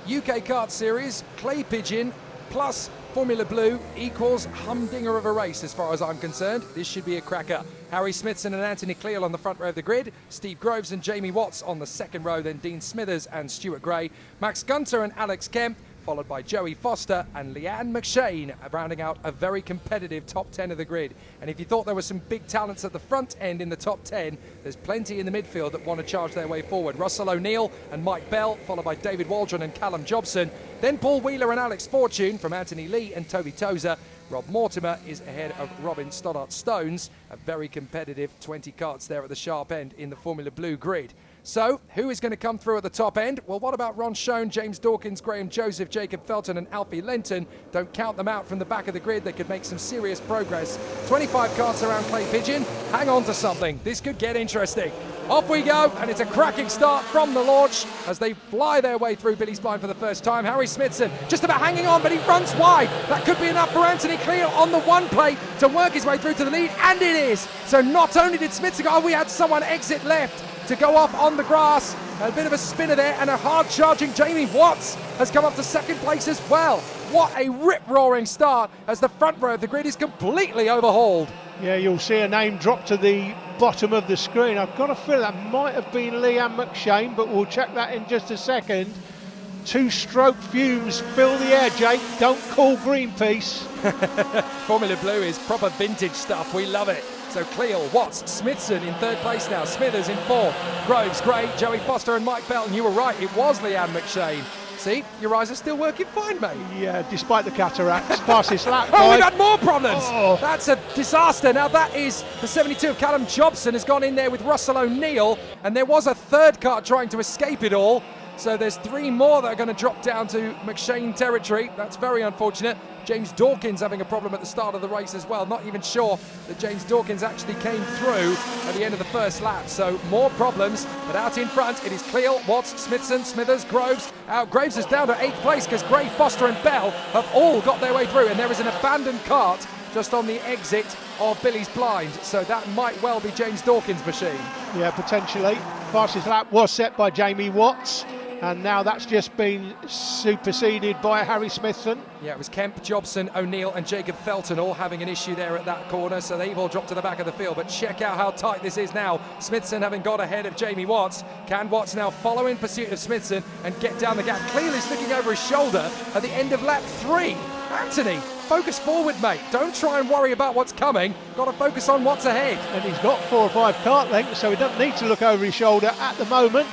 UK Kart Series, Clay Pigeon plus Formula Blue equals humdinger of a race as far as I'm concerned. This should be a cracker. Harry Smithson and Anthony Cleal on the front row of the grid, Steve Groves and Jamie Watts on the second row, then Dean Smithers and Stuart Gray, Max Gunter and Alex Kemp, followed by Joey Foster and Leanne McShane, rounding out a very competitive top 10 of the grid. And if you thought there were some big talents at the front end in the top 10, there's plenty in the midfield that want to charge their way forward. Russell O'Neill and Mike Bell, followed by David Waldron and Callum Jobson. Then Paul Wheeler and Alex Fortune from Anthony Lee and Toby Tozer. Rob Mortimer is ahead of Robin Stoddart-Stones. A very competitive 20 karts there at the sharp end in the Formula Blue grid. So, who is going to come through at the top end? Well, what about Ron Schoen, James Dawkins, Graham Joseph, Jacob Felton and Alfie Lenton? Don't count them out from the back of the grid. They could make some serious progress. 25 karts around Clay Pigeon. Hang on to something. This could get interesting. Off we go, and it's a cracking start from the launch as they fly their way through Billy's Blind for the first time. Harry Smithson just about hanging on, but he runs wide. That could be enough for Anthony Cleal on the one plate to work his way through to the lead, and it is. So not only did Smithson go, we had someone exit left to go off on the grass. A bit of a spinner there, and a hard-charging Jamie Watts has come up to second place as well. What a rip-roaring start as the front row of the grid is completely overhauled. Yeah, you'll see a name drop to the bottom of the screen. I've got a feel that might have been Leanne McShane, but we'll check that in just a second. Two-stroke fumes fill the air, Jake. Don't call Greenpeace. Formula Blue is proper vintage stuff. We love it. So Cleal, Watts, Smithson in third place now, Smithers in fourth, Groves, Gray, Joey Foster and Mike Bell. And you were right, it was Leanne McShane. See, your eyes are still working fine, mate. Yeah, despite the cataracts. Fastest lap. Oh, we've had more problems. Oh. That's a disaster. Now that is the 72 of Callum Jobson has gone in there with Russell O'Neill, and there was a third car trying to escape it all. So there's three more that are going to drop down to McShane territory. That's very unfortunate. James Dawkins having a problem at the start of the race as well. Not even sure that James Dawkins actually came through at the end of the first lap. So more problems, but out in front it is Cleal, Watts, Smithson, Smithers, Groves. Graves is down to 8th place because Gray, Foster and Bell have all got their way through, and there is an abandoned cart just on the exit of Billy's Blind. So that might well be James Dawkins' machine. Yeah, potentially. Fastest lap was set by Jamie Watts, and now that's just been superseded by Harry Smithson. Yeah, it was Kemp, Jobson, O'Neill and Jacob Felton all having an issue there at that corner, so they've all dropped to the back of the field. But check out how tight this is now. Smithson having got ahead of Jamie Watts. Can Watts now follow in pursuit of Smithson and get down the gap? Cleal is looking over his shoulder at the end of lap 3. Anthony, focus forward, mate. Don't try and worry about what's coming. Got to focus on what's ahead. And he's got 4 or 5 kart lengths, so he doesn't need to look over his shoulder at the moment.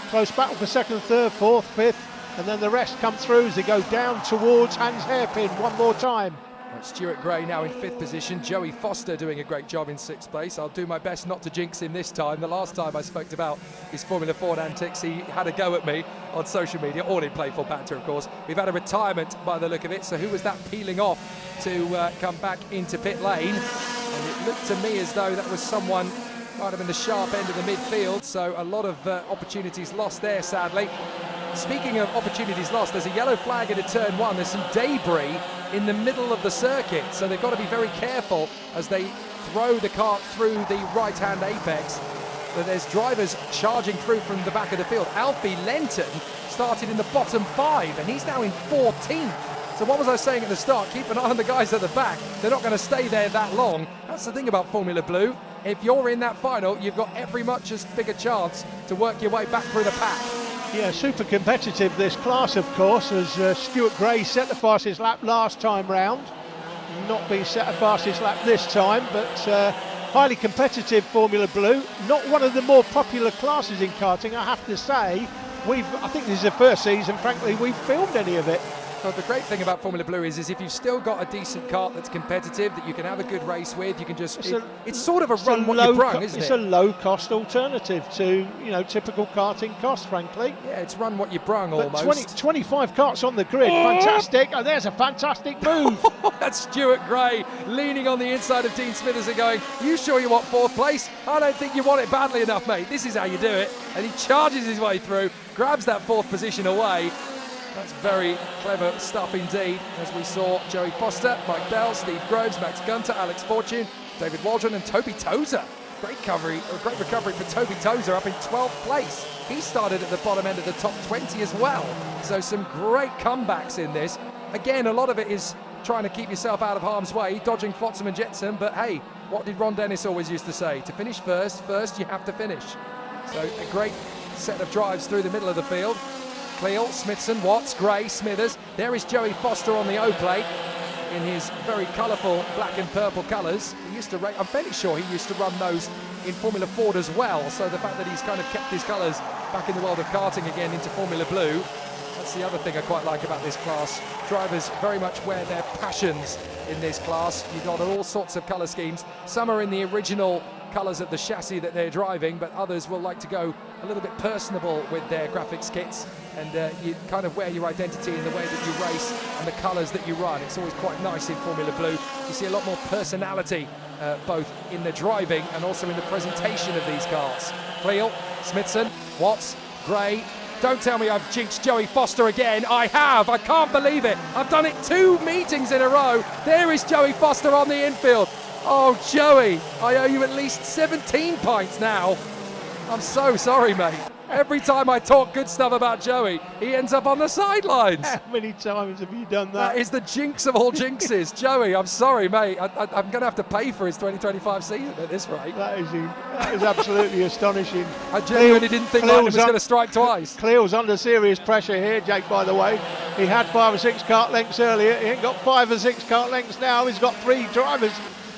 Close battle for second, third, fourth, fifth, and then the rest come through as they go down towards Hans Hairpin one more time. Right, Stuart Gray now in 5th position. Joey Foster doing a great job in 6th place. I'll do my best not to jinx him this time. The last time I spoke about his Formula Ford antics, he had a go at me on social media, all in playful banter, of course. We've had a retirement by the look of it, so who was that peeling off to come back into pit lane? And it looked to me as though that was someone might have been the sharp end of the midfield, so a lot of opportunities lost there, sadly. Speaking of opportunities lost, there's a yellow flag into turn 1. There's some debris in the middle of the circuit, so they've got to be very careful as they throw the kart through the right-hand apex. But there's drivers charging through from the back of the field. Alfie Lenton started in the bottom 5, and he's now in 14th. So what was I saying at the start? Keep an eye on the guys at the back. They're not going to stay there that long. That's the thing about Formula Blue. If you're in that final, you've got every much as big a chance to work your way back through the pack. Yeah, super competitive this class, of course, as Stuart Gray set the fastest lap last time round. Not been set a fastest lap this time, but highly competitive Formula Blue. Not one of the more popular classes in karting, I have to say. I think this is the first season, frankly, we've filmed any of it. So the great thing about Formula Blue is if you've still got a decent kart that's competitive, that you can have a good race with, you can just... It's sort of a run what you brung, isn't it? It's a low-cost alternative to, typical karting cost, frankly. Yeah, it's run what you brung almost. 25 karts on the grid, fantastic. Oh, there's a fantastic move. That's Stuart Gray leaning on the inside of Dean Smithers and going, you sure you want 4th place? I don't think you want it badly enough, mate. This is how you do it. And he charges his way through, grabs that 4th position away. That's very clever stuff indeed, as we saw Joey Foster, Mike Bell, Steve Groves, Max Gunter, Alex Fortune, David Waldron and Toby Tozer Great recovery for Toby Tozer up in 12th place. He started at the bottom end of the top 20 as well. So some great comebacks in this. Again, a lot of it is trying to keep yourself out of harm's way, dodging flotsam and jetsam, but hey, what did Ron Dennis always used to say? To finish first you have to finish. So a great set of drives through the middle of the field. Cleal, Smithson, Watts, Gray, Smithers. There is Joey Foster on the O-plate in his very colourful black and purple colours. He used to rate, I'm fairly sure he used to run those in Formula Ford as well, so the fact that he's kind of kept his colours back in the world of karting again into Formula Blue, that's the other thing I quite like about this class. Drivers very much wear their passions in this class. You've got all sorts of colour schemes. Some are in the original colours of the chassis that they're driving, but others will like to go a little bit personable with their graphics kits, and you kind of wear your identity in the way that you race and the colours that you run. It's always quite nice in Formula Blue. You see a lot more personality both in the driving and also in the presentation of these cars. Cleal, Smithson, Watts, Gray. Don't tell me I've jinxed Joey Foster again. I have. I can't believe it. I've done it 2 meetings in a row. There is Joey Foster on the infield. Oh, Joey, I owe you at least 17 pints now. I'm so sorry, mate. Every time I talk good stuff about Joey, he ends up on the sidelines. How many times have you done that? That is the jinx of all jinxes. Joey, I'm sorry, mate. I'm going to have to pay for his 2025 season at this rate. That is absolutely astonishing. I genuinely didn't think Lightning was going to strike twice. Cleal's under serious pressure here, Jake, by the way. He had 5 or 6 kart lengths earlier. He ain't got 5 or 6 kart lengths now. He's got 3 drivers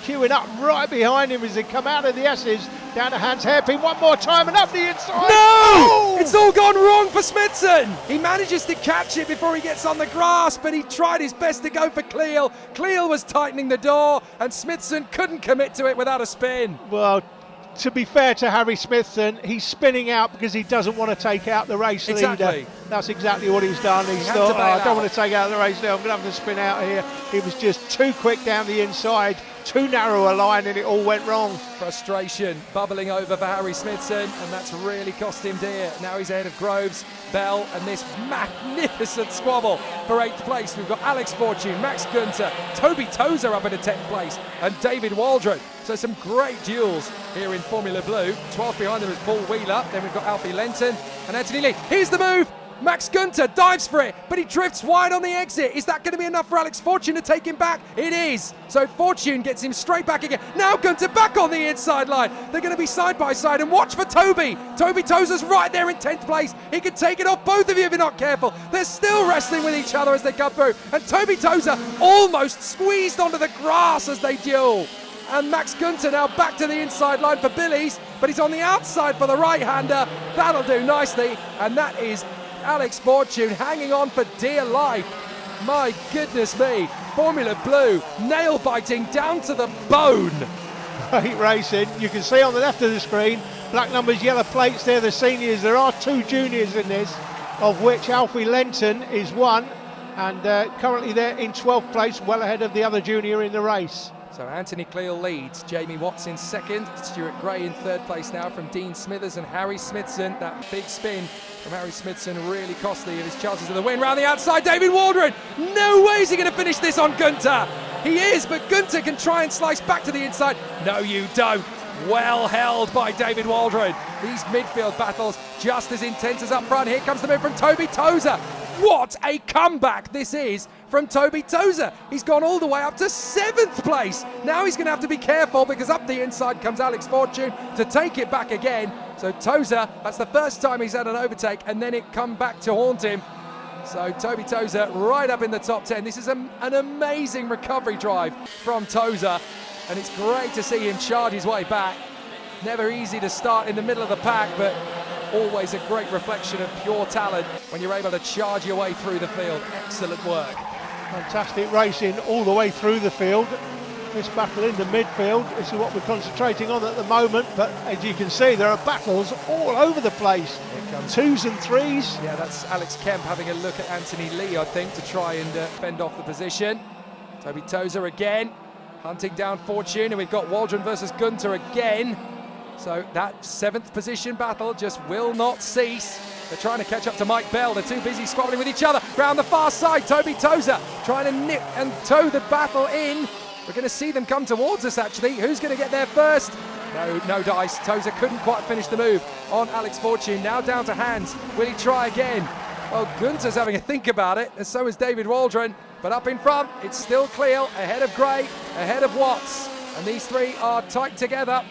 queuing up right behind him as they come out of the S's. Down to Hans Hairpin one more time and up the inside. No! Oh! It's all gone wrong for Smithson. He manages to catch it before he gets on the grass, but he tried his best to go for Cleal. Cleal was tightening the door, and Smithson couldn't commit to it without a spin. Well, to be fair to Harry Smithson, he's spinning out because he doesn't want to take out the race leader. That's exactly what he's done. He's thought, I don't want to take out the race leader, I'm going to have to spin out here. He was just too quick down the inside, too narrow a line, and it all went wrong. Frustration bubbling over for Harry Smithson, and that's really cost him dear. Now he's ahead of Groves, Bell, and this magnificent squabble for 8th place. We've got Alex Fortune, Max Gunter, Toby Tozer up in 10th place, and David Waldron. So some great duels here in Formula Blue. 12th behind them is Paul Wheeler. Then we've got Alfie Lenton and Anthony Lee. Here's the move. Max Gunter dives for it, but he drifts wide on the exit. Is that going to be enough for Alex Fortune to take him back? It is. So Fortune gets him straight back again. Now Gunter back on the inside line. They're going to be side by side, and watch for Toby. Toby Tozer's right there in 10th place. He can take it off both of you if you're not careful. They're still wrestling with each other as they come through, and Toby Tozer almost squeezed onto the grass as they duel. And Max Gunter now back to the inside line for Billy's, but he's on the outside for the right-hander. That'll do nicely, and that is Alex Fortune hanging on for dear life. My goodness me, Formula Blue, nail-biting down to the bone. Great racing. You can see on the left of the screen, black numbers, yellow plates, they're the seniors. There are 2 juniors in this, of which Alfie Lenton is one, and currently they're in 12th place, well ahead of the other junior in the race. So Anthony Cleal leads, Jamie Watts in 2nd, Stuart Gray in 3rd place now from Dean Smithers and Harry Smithson. That big spin from Harry Smithson really costly of his chances of the win. Round the outside, David Waldron. No way is he going to finish this on Gunter. He is, but Gunter can try and slice back to the inside. No, you don't. Well held by David Waldron. These midfield battles just as intense as up front. Here comes the move from Toby Tozer. What a comeback this is from Toby Tozer. He's gone all the way up to 7th place. Now he's going to have to be careful because up the inside comes Alex Fortune to take it back again. So Tozer, that's the first time he's had an overtake, and then it come back to haunt him. So Toby Tozer right up in the top 10. This is an amazing recovery drive from Tozer, and it's great to see him charge his way back. Never easy to start in the middle of the pack, but always a great reflection of pure talent when you're able to charge your way through the field. Excellent work. Fantastic racing all the way through the field. This battle in the midfield, this is what we're concentrating on at the moment, but as you can see, there are battles all over the place. 2s and 3s. Yeah, that's Alex Kemp having a look at Anthony Lee, I think, to try and fend off the position. Toby Tozer again, hunting down Fortune, and we've got Waldron versus Gunter again. So that 7th position battle just will not cease. They're trying to catch up to Mike Bell. They're too busy squabbling with each other. Round the far side, Toby Tozer trying to nip and toe the battle in. We're going to see them come towards us, actually. Who's going to get there first? No dice. Tozer couldn't quite finish the move on Alex Fortune. Now down to Hans. Will he try again? Well, Gunter's having a think about it, and so is David Waldron. But up in front, it's still Cleal, ahead of Gray, ahead of Watts. And these three are tight together.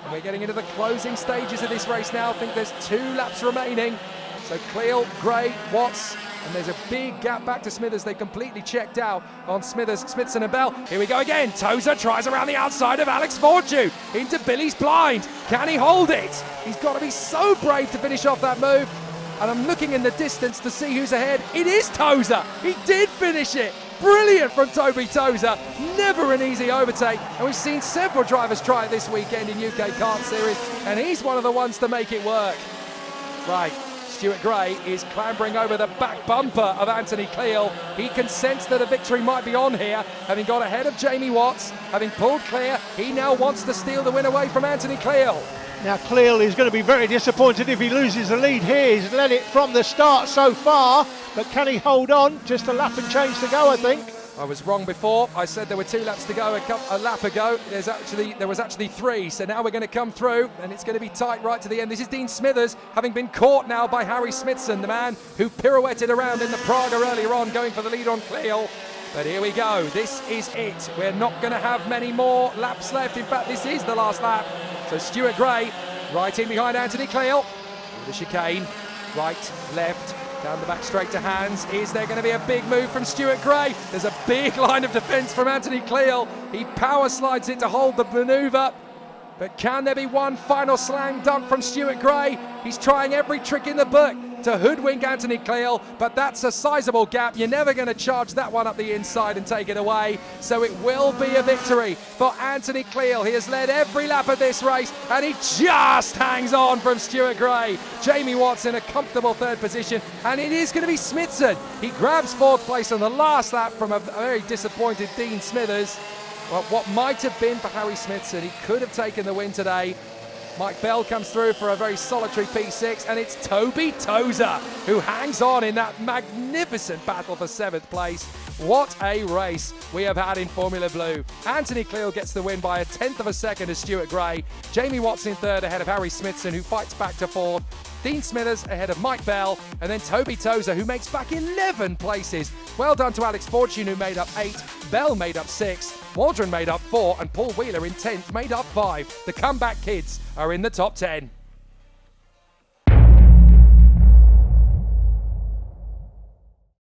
And we're getting into the closing stages of this race now. I think there's 2 laps remaining. So Cleal, Gray, Watts, and there's a big gap back to Smithers. They completely checked out on Smithers, Smithson and Bell. Here we go again. Tozer tries around the outside of Alex Fortune into Billy's blind. Can he hold it? He's got to be so brave to finish off that move. And I'm looking in the distance to see who's ahead. It is Tozer. He did finish it. Brilliant from Toby Tozer. Never an easy overtake. And we've seen several drivers try it this weekend in UK Kart Series. And he's one of the ones to make it work. Right. Stuart Gray is clambering over the back bumper of Anthony Cleal. He can sense that a victory might be on here, having got ahead of Jamie Watts, having pulled clear. He now wants to steal the win away from Anthony Cleal. Now Cleal is going to be very disappointed if he loses the lead here. He's led it from the start so far, but can he hold on? Just a lap and change to go, I think. I was wrong before. I said there were 2 laps to go a lap ago. There was actually 3, so now we're going to come through and it's going to be tight right to the end. This is Dean Smithers, having been caught now by Harry Smithson, the man who pirouetted around in the Praga earlier on, going for the lead on Cleal. But here we go. This is it. We're not going to have many more laps left. In fact, this is the last lap. So Stuart Gray right in behind Anthony Cleal. The chicane, right, left, down the back straight to Hans. Is there going to be a big move from Stuart Gray? There's a big line of defence from Anthony Cleal. He power slides it to hold the manoeuvre. But can there be one final slam dunk from Stuart Gray? He's trying every trick in the book to hoodwink Anthony Cleal, but that's a sizable gap. You're never going to charge that one up the inside and take it away. So it will be a victory for Anthony Cleal. He has led every lap of this race, and he just hangs on from Stuart Gray. Jamie Watts in a comfortable 3rd position, and it is going to be Smithson. He grabs 4th place on the last lap from a very disappointed Dean Smithers. Well, what might have been for Harry Smithson, he could have taken the win today. Mike Bell comes through for a very solitary P6, and it's Toby Tozer who hangs on in that magnificent battle for 7th place. What a race we have had in Formula Blue. Anthony Cleal gets the win by 1/10 of a second as Stuart Gray. Jamie Watts in 3rd ahead of Harry Smithson, who fights back to 4th. Dean Smithers ahead of Mike Bell, and then Toby Tozer, who makes back 11 places. Well done to Alex Fortune, who made up 8, Bell made up 6, Waldron made up 4, and Paul Wheeler in 10th made up 5. The comeback kids are in the top 10.